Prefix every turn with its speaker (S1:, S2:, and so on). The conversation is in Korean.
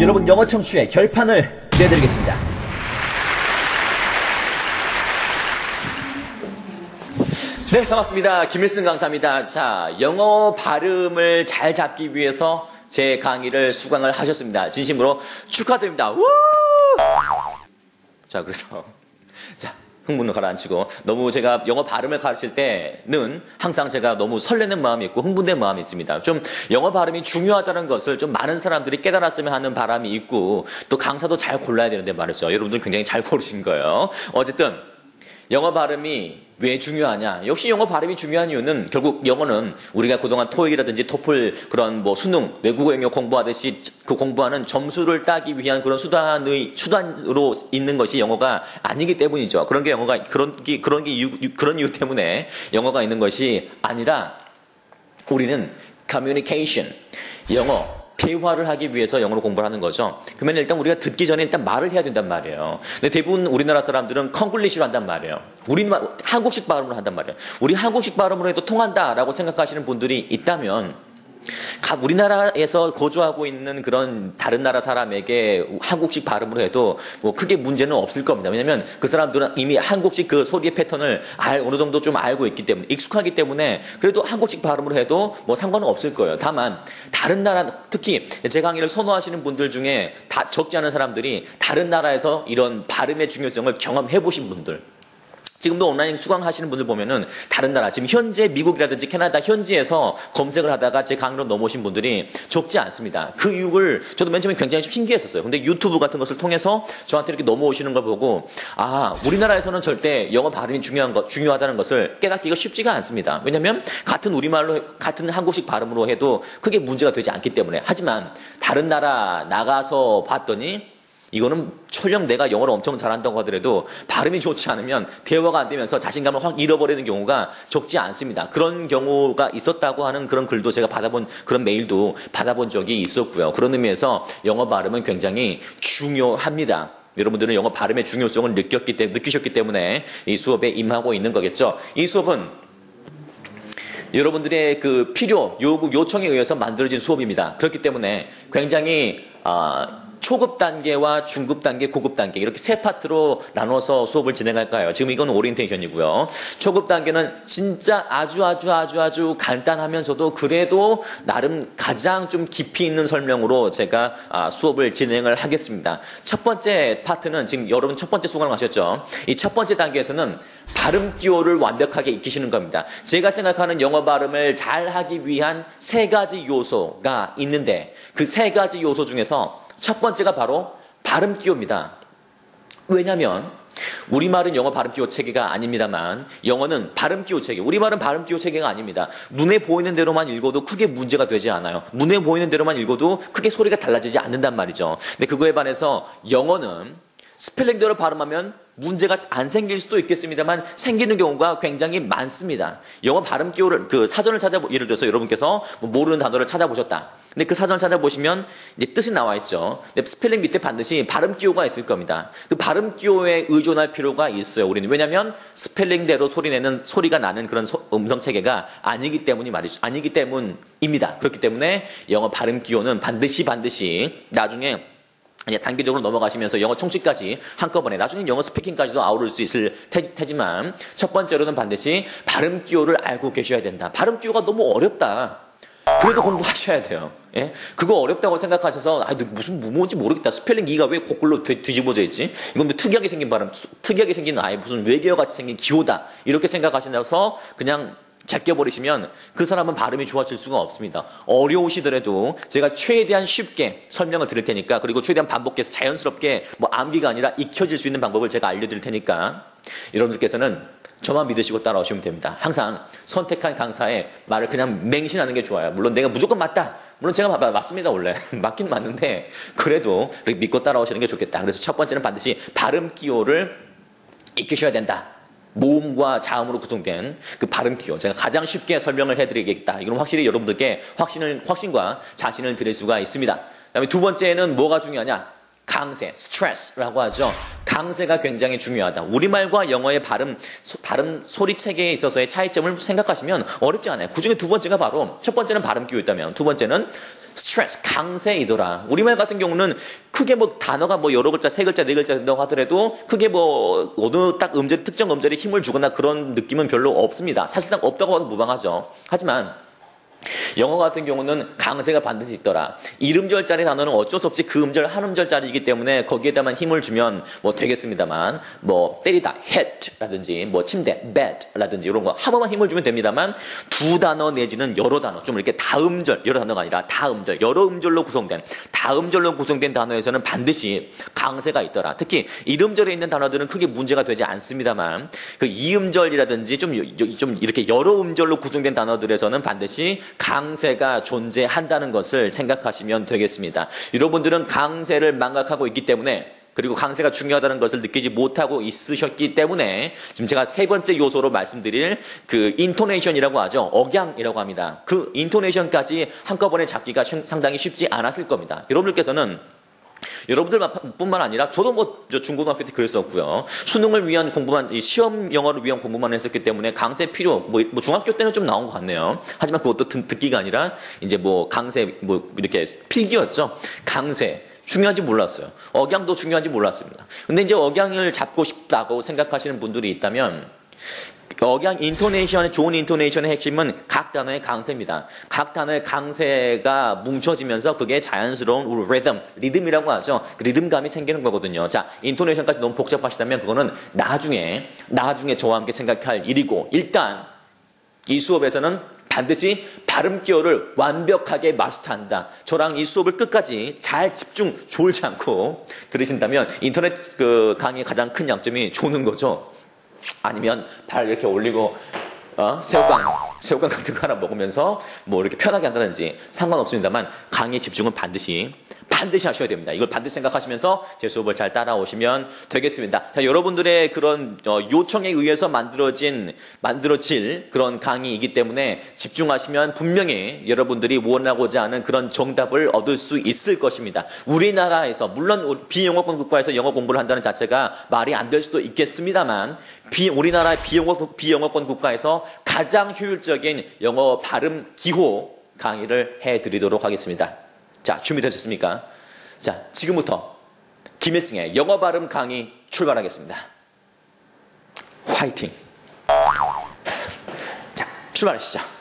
S1: 여러분 영어 청취의 결판을 내드리겠습니다. 네, 반갑습니다. 김일승 강사입니다. 자, 영어 발음을 잘 잡기 위해서 제 강의를 수강을 하셨습니다. 진심으로 축하드립니다. 우! 자, 그래서 흥분을 가라앉히고, 너무 제가 영어 발음을 가르칠 때는 항상 제가 너무 설레는 마음이 있고 흥분된 마음이 있습니다. 좀 영어 발음이 중요하다는 것을 좀 많은 사람들이 깨달았으면 하는 바람이 있고, 또 강사도 잘 골라야 되는데 말이죠. 여러분들 굉장히 잘 고르신 거예요. 어쨌든 영어 발음이 왜 중요하냐? 역시 영어 발음이 중요한 이유는 결국 영어는 우리가 그동안 토익이라든지 토플 그런 뭐 수능, 외국어 영역 공부하듯이 그 공부하는 점수를 따기 위한 그런 수단으로 있는 것이 영어가 아니기 때문이죠. 그런 게 영어가 그런 이유 때문에 영어가 있는 것이 아니라 우리는 communication, 영어 대화를 하기 위해서 영어로 공부를 하는 거죠. 그러면 일단 우리가 듣기 전에 일단 말을 해야 된단 말이에요. 근데 대부분 우리나라 사람들은 콩글리시로 한단 말이에요. 한국식 발음으로 한단 말이에요. 우리 한국식 발음으로 해도 통한다라고 생각하시는 분들이 있다면, 우리나라에서 거주하고 있는 그런 다른 나라 사람에게 한국식 발음으로 해도 뭐 크게 문제는 없을 겁니다. 왜냐면 그 사람들은 이미 한국식 그 소리의 패턴을 어느 정도 좀 알고 있기 때문에, 익숙하기 때문에 그래도 한국식 발음으로 해도 뭐 상관은 없을 거예요. 다만 다른 나라, 특히 제 강의를 선호하시는 분들 중에 다 적지 않은 사람들이 다른 나라에서 이런 발음의 중요성을 경험해 보신 분들, 지금도 온라인 수강하시는 분들 보면은 다른 나라, 지금 현재 미국이라든지 캐나다 현지에서 검색을 하다가 제 강의로 넘어오신 분들이 적지 않습니다. 그 이유를 저도 맨 처음에 굉장히 신기했었어요. 근데 유튜브 같은 것을 통해서 저한테 이렇게 넘어오시는 걸 보고, 우리나라에서는 절대 영어 발음이 중요하다는 것을 깨닫기가 쉽지가 않습니다. 왜냐면 같은 우리말로, 같은 한국식 발음으로 해도 크게 문제가 되지 않기 때문에. 하지만 다른 나라 나가서 봤더니 이거는 설령 내가 영어를 엄청 잘한다고 하더라도 발음이 좋지 않으면 대화가 안 되면서 자신감을 확 잃어버리는 경우가 적지 않습니다. 그런 경우가 있었다고 하는 그런 글도 제가 그런 메일도 받아본 적이 있었고요. 그런 의미에서 영어 발음은 굉장히 중요합니다. 여러분들은 영어 발음의 중요성을 느끼셨기 때문에 이 수업에 임하고 있는 거겠죠. 이 수업은 여러분들의 그 필요, 요구, 요청에 의해서 만들어진 수업입니다. 그렇기 때문에 굉장히 초급 단계와 중급 단계, 고급 단계 이렇게 세 파트로 나눠서 수업을 진행할까요? 지금 이건 오리엔테이션이고요. 초급 단계는 진짜 아주 간단하면서도 그래도 나름 가장 좀 깊이 있는 설명으로 제가 수업을 진행을 하겠습니다. 첫 번째 파트는 지금 여러분 첫 번째 수강을 하셨죠? 이 첫 번째 단계에서는 발음 기호를 완벽하게 익히시는 겁니다. 제가 생각하는 영어 발음을 잘 하기 위한 세 가지 요소가 있는데, 그 세 가지 요소 중에서 첫 번째가 바로 발음 기호입니다. 왜냐하면 우리말은 영어 발음 기호 체계가 아닙니다만 영어는 발음 기호 체계, 우리말은 발음 기호 체계가 아닙니다. 눈에 보이는 대로만 읽어도 크게 문제가 되지 않아요. 눈에 보이는 대로만 읽어도 크게 소리가 달라지지 않는단 말이죠. 근데 그거에 반해서 영어는 스펠링대로 발음하면 문제가 안 생길 수도 있겠습니다만 생기는 경우가 굉장히 많습니다. 영어 발음 기호를 사전을 예를 들어서 여러분께서 모르는 단어를 찾아보셨다. 근데 그 사전을 찾아보시면 이제 뜻이 나와 있죠. 근데 스펠링 밑에 반드시 발음 기호가 있을 겁니다. 그 발음 기호에 의존할 필요가 있어요. 우리는 왜냐하면 스펠링대로 소리가 나는 그런 음성 체계가 아니기 때문입니다. 그렇기 때문에 영어 발음 기호는 반드시 나중에 단계적으로 넘어가시면서 영어 총칙까지 한꺼번에, 나중에 영어 스피킹까지도 아우를 수 있을 테지만 첫 번째로는 반드시 발음 기호를 알고 계셔야 된다. 발음 기호가 너무 어렵다. 그래도 공부하셔야 돼요. 예? 그거 어렵다고 생각하셔서 무슨 무모인지 모르겠다. 스펠링 E가 왜 거꾸로 뒤집어져 있지? 이건 특이하게 생긴 발음, 특이하게 생긴 무슨 외계어같이 생긴 기호다. 이렇게 생각하신다서 그냥 제껴버리시면 그 사람은 발음이 좋아질 수가 없습니다. 어려우시더라도 제가 최대한 쉽게 설명을 드릴 테니까, 그리고 최대한 반복해서 자연스럽게 암기가 아니라 익혀질 수 있는 방법을 제가 알려드릴 테니까 여러분들께서는 저만 믿으시고 따라오시면 됩니다. 항상 선택한 강사의 말을 그냥 맹신하는 게 좋아요. 물론 내가 무조건 맞다. 물론 제가 맞습니다, 원래. 맞긴 맞는데 그래도 믿고 따라오시는 게 좋겠다. 그래서 첫 번째는 반드시 발음 기호를 익히셔야 된다. 모음과 자음으로 구성된 그 발음 기호, 제가 가장 쉽게 설명을 해드리겠다. 이건 확실히 여러분들께 확신과 자신을 드릴 수가 있습니다. 그 다음에 두 번째는 뭐가 중요하냐? 강세, stress라고 하죠. 강세가 굉장히 중요하다. 우리말과 영어의 발음 소리 체계에 있어서의 차이점을 생각하시면 어렵지 않아요. 그중에 두 번째가 바로 첫 번째는 발음 기호였다면 두 번째는 스트레스, 강세이더라. 우리말 같은 경우는 크게 뭐 단어가 뭐 여러 글자, 세 글자, 네 글자 된다고 하더라도 크게 뭐 어느 딱 특정 음절에 힘을 주거나 그런 느낌은 별로 없습니다. 사실상 없다고 해도 무방하죠. 하지만 영어 같은 경우는 강세가 반드시 있더라. 이음절짜리 단어는 어쩔 수 없이 그 음절 한 음절짜리이기 때문에 거기에다만 힘을 주면 뭐 되겠습니다만 뭐 때리다 hit라든지 뭐 침대 bed라든지 이런 거 한 번만 힘을 주면 됩니다만 두 단어 내지는 여러 단어 좀 이렇게 다음절 여러 단어가 아니라 다음절 여러 음절로 구성된 다음절로 구성된 단어에서는 반드시 강세가 있더라. 특히 이음절에 있는 단어들은 크게 문제가 되지 않습니다만 그 이음절이라든지 좀 이렇게 여러 음절로 구성된 단어들에서는 반드시 강세가 존재한다는 것을 생각하시면 되겠습니다. 여러분들은 강세를 망각하고 있기 때문에 그리고 강세가 중요하다는 것을 느끼지 못하고 있으셨기 때문에 지금 제가 세 번째 요소로 말씀드릴 그 인토네이션이라고 하죠. 억양이라고 합니다. 그 인토네이션까지 한꺼번에 잡기가 상당히 쉽지 않았을 겁니다. 여러분들뿐만 아니라 저도 뭐 중고등학교 때 그랬었고요. 수능을 위한 공부만 시험 영어를 위한 공부만 했었기 때문에 강세 필요 뭐 중학교 때는 좀 나온 것 같네요. 하지만 그것도 듣기가 아니라 이제 뭐 강세 뭐 이렇게 필기였죠. 강세 중요한지 몰랐어요. 억양도 중요한지 몰랐습니다. 근데 이제 억양을 잡고 싶다고 생각하시는 분들이 있다면 억양 인토네이션의 좋은 인토네이션의 핵심은 각 단어의 강세입니다. 각 단어의 강세가 뭉쳐지면서 그게 자연스러운 리듬이라고 하죠. 그 리듬감이 생기는 거거든요. 자, 인토네이션까지 너무 복잡하시다면 그거는 나중에 저와 함께 생각할 일이고 일단 이 수업에서는 반드시 발음 기호를 완벽하게 마스터한다. 저랑 이 수업을 끝까지 잘 집중 졸지 않고 들으신다면 인터넷 그 강의의 가장 큰 양점이 조는 거죠. 아니면 발 이렇게 올리고 새우깡 같은 거 하나 먹으면서 뭐 이렇게 편하게 한다든지 상관없습니다만 강의 집중은 반드시 하셔야 됩니다. 이걸 반드시 생각하시면서 제 수업을 잘 따라오시면 되겠습니다. 자, 여러분들의 그런 요청에 의해서 만들어질 그런 강의이기 때문에 집중하시면 분명히 여러분들이 원하고자 하는 그런 정답을 얻을 수 있을 것입니다. 우리나라에서 물론 비영어권 국가에서 영어 공부를 한다는 자체가 말이 안 될 수도 있겠습니다만 우리나라의 비영어권 국가에서 가장 효율적인 영어 발음 기호 강의를 해드리도록 하겠습니다. 자, 준비되셨습니까? 자, 지금부터 김일승의 영어 발음 강의 출발하겠습니다. 화이팅! 자, 출발하시죠.